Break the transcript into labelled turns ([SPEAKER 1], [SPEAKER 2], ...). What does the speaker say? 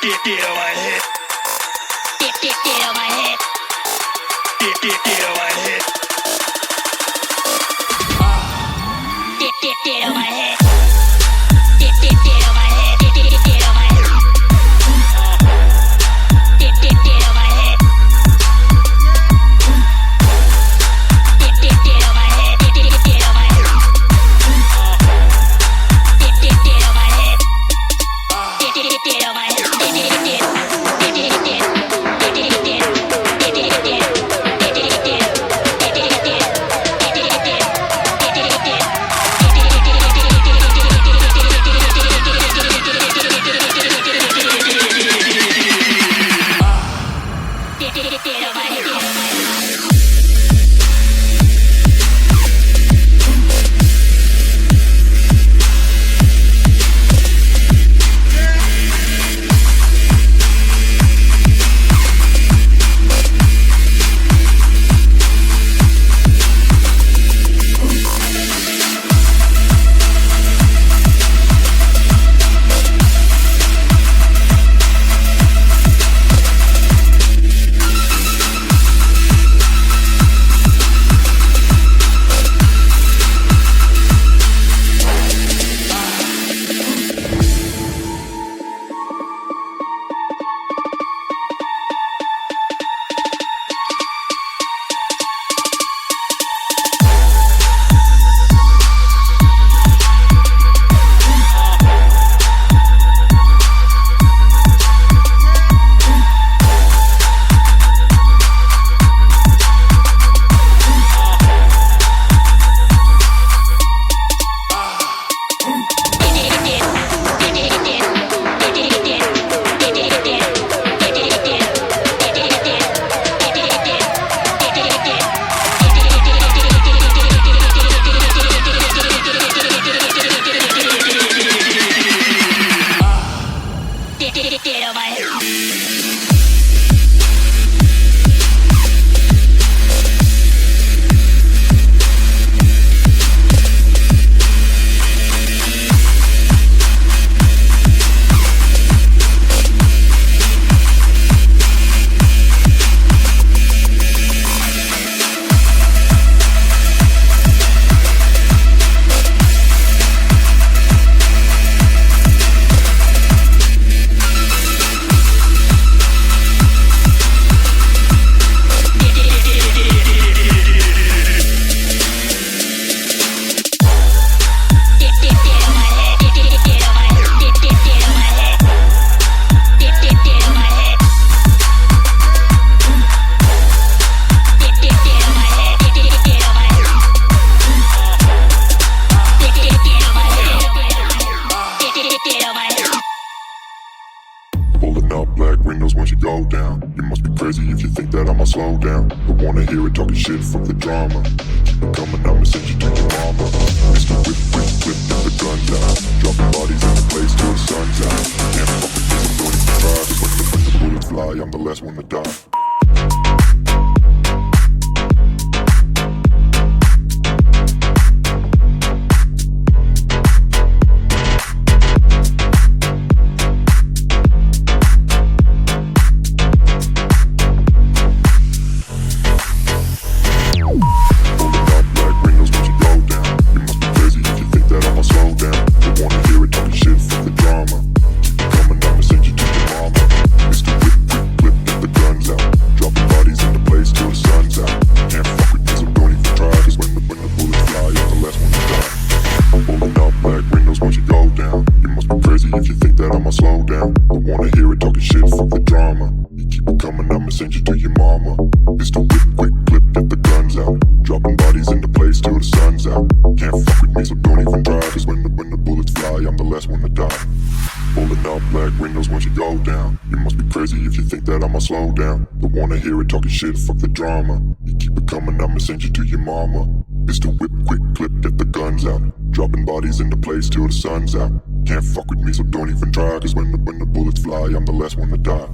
[SPEAKER 1] Get on my head. Get on my head. Get on my head. Get on my head. Get on my head. Get on my head. Get on my head. Get on my head. Get on my head. Get on my head. Get on my head.
[SPEAKER 2] Slow down, don't wanna hear it talking shit from the drama. Keep it coming, I'ma send you to your mama. Mr. Whip, whip, whip, get the guns out. Dropping bodies in the place till the sun's out. Can't fuck with this, I'm doing it for pride. Cause when the bullets fly, I'm the last one to die. Send you to your mama. It's the whip, quick clip, get the guns out. Dropping bodies in the place till the sun's out. Can't fuck with me, so don't even try. Cause when the bullets fly, I'm the last one to die. Pulling up black windows once you go down. You must be crazy if you think that I'ma slow down. Don't wanna hear it talking shit, fuck the drama. You keep it coming, I'ma send you to your mama. It's the whip, quick clip, get the guns out. Dropping bodies in the place till the sun's out. Can't fuck with me, so don't even try. Cause when the bullets fly, I'm the last one to die.